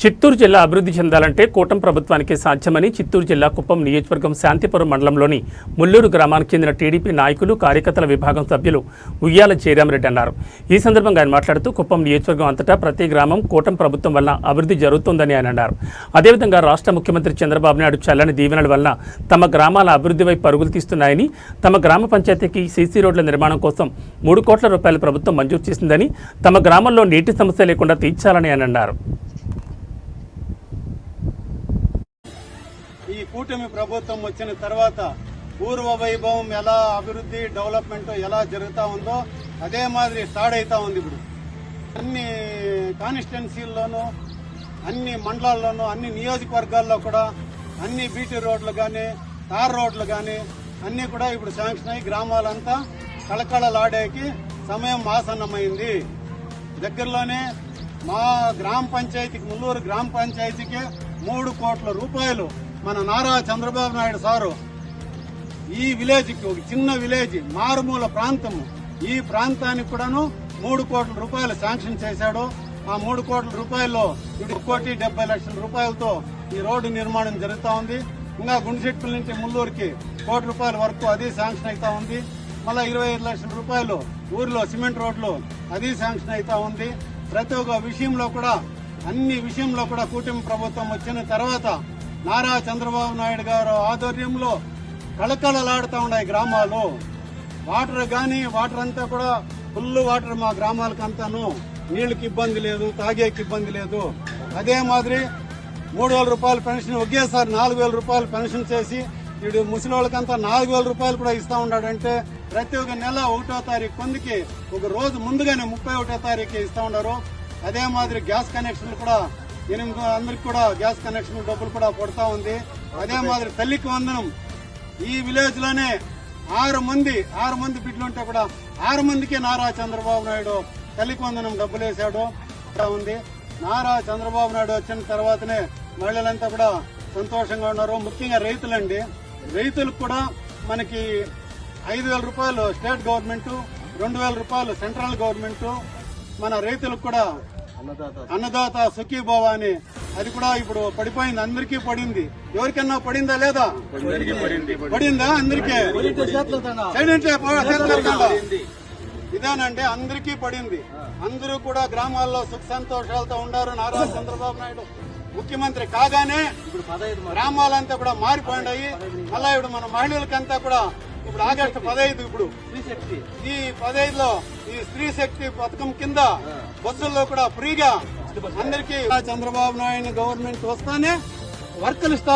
చిత్తూరు జిల్లా అభివృద్ధి చెందాలంటే కూటమి ప్రభుత్వానికి సాధ్యమని చిత్తూరు జిల్లా కుప్పం నియోజకవర్గం శాంతిపురం మండలంలోని ముల్లూరు గ్రామానికి చెందిన టీడీపీ నాయకులు కార్యకర్తల విభాగం సభ్యులు ఉయ్యాల జయరామరెడ్డి అన్నారు. ఈ సందర్భంగా ఆయన మాట్లాడుతూ కుప్పం నియోజకవర్గం అంతటా ప్రతి గ్రామం కూటమి ప్రభుత్వం వల్ల అభివృద్ధి జరుగుతోందని ఆయన అన్నారు. అదేవిధంగా రాష్ట్ర ముఖ్యమంత్రి చంద్రబాబు నాయుడు చల్లని దీవెనల వల్ల తమ గ్రామాల అభివృద్ధి వైపు పరుగులు తీస్తున్నాయని, తమ గ్రామ పంచాయతీకి సీసీ రోడ్ల నిర్మాణం కోసం 3 కోట్ల రూపాయల ప్రభుత్వం మంజూరు చేసిందని, తమ గ్రామంలో నీటి సమస్య లేకుండా తీర్చాలని ఆయన అన్నారు. ఈ కూటమి ప్రభుత్వం వచ్చిన తర్వాత పూర్వ వైభవం ఎలా అభివృద్ధి డెవలప్మెంట్ ఎలా జరుగుతూ ఉందో అదే మాదిరి స్టార్ట్ అవుతా ఉంది. ఇప్పుడు అన్ని కాన్స్టిట్యున్సీల్లోనూ అన్ని మండలాల్లోనూ అన్ని నియోజకవర్గాల్లో కూడా అన్ని బీటీ రోడ్లు కానీ తార్ రోడ్లు కానీ అన్ని కూడా ఇప్పుడు శాంక్షన్ అయ్యి గ్రామాలంతా కళకళలాడేకి సమయం ఆసన్నమైంది. దగ్గరలోనే మా గ్రామ పంచాయతీకి ముల్లూరు గ్రామ పంచాయతీకి 3 కోట్ల రూపాయలు మన నారా చంద్రబాబు నాయుడు సారు ఈ విలేజ్కి, ఒక చిన్న విలేజ్ మారుమూల ప్రాంతము, ఈ ప్రాంతానికి కూడాను 3 కోట్ల రూపాయలు శాంక్షన్ చేశాడు. ఆ 3 కోట్ల రూపాయల్లో 1,70,00,000 రూపాయలతో ఈ రోడ్డు నిర్మాణం జరుగుతూ ఉంది. ఇంకా గుండెచెట్ల నుంచి ముల్లూరుకి 1 కోటి రూపాయల వరకు అది శాంక్షన్ అవుతా ఉంది. మళ్ళీ 25 లక్షల రూపాయలు ఊరిలో సిమెంట్ రోడ్లు అది శాంక్షన్ అవుతా ఉంది. ప్రతి ఒక్క విషయంలో కూడా అన్ని విషయంలో కూడా కూటమి ప్రభుత్వం వచ్చిన తర్వాత నారా చంద్రబాబు నాయుడు గారు ఆధ్వర్యంలో కళకళలాడుతూ ఉన్నాయి గ్రామాలు. వాటర్ అంతా కూడా ఫుల్ వాటర్ మా గ్రామాలకంతాను, నీళ్లకి ఇబ్బంది లేదు, తాగేకి ఇబ్బంది లేదు. అదే మాదిరి 3,000 రూపాయల పెన్షన్ ఒకేసారి 4,000 రూపాయలు పెన్షన్ చేసి వీడు ముసలి వాళ్ళకంతా 4,000 రూపాయలు కూడా ఇస్తా ఉన్నాడంటే ప్రతి ఒక్క నెల 1వ తారీఖు కొందికి ఒక రోజు ముందుగానే 31వ తారీఖు ఇస్తా ఉన్నారు. అదే మాదిరి గ్యాస్ కనెక్షన్లు కూడా 8 అందరికి కూడా గ్యాస్ కనెక్షన్ డబ్బులు కూడా పడతా ఉంది. అదే మాదిరి తల్లికి వందనం ఈ విలేజ్ లోనే 6 మంది బిడ్డలు ఉంటే కూడా 6 మందికి నారా చంద్రబాబు నాయుడు తల్లికి వందనం డబ్బులు వేశాడు ఉంది. నారా చంద్రబాబు నాయుడు వచ్చిన తర్వాతనే మహిళలంతా కూడా సంతోషంగా ఉన్నారు. ముఖ్యంగా రైతులండి, రైతులకు కూడా మనకి 5,000 రూపాయలు స్టేట్ గవర్నమెంట్, 2,000 రూపాయలు సెంట్రల్ గవర్నమెంట్. మన రైతులకు కూడా అన్నదాత సుఖీభవ అని అది కూడా ఇప్పుడు పడిపోయింది, అందరికీ పడింది. ఎవరికన్నా పడిందా లేదా? పడిందా? అందరికీ ఇదేనంటే అందరికీ పడింది. అందరూ కూడా గ్రామాల్లో సుఖ సంతోషాలతో ఉన్నారు. నారా చంద్రబాబు నాయుడు ముఖ్యమంత్రి కాగానే గ్రామాలంతా కూడా మారిపోయినాయి. మళ్ళా ఇప్పుడు మన మహిళలకంతా కూడా ఇప్పుడు ఆగస్టు 15 ఇప్పుడు ఈ 15లో ఈ స్త్రీ శక్తి పథకం కింద బస్సుల్లో కూడా ఫ్రీగా అందరికీ చంద్రబాబు నాయుడు గవర్నమెంట్ వస్తానే వర్కులు స్టార్ట్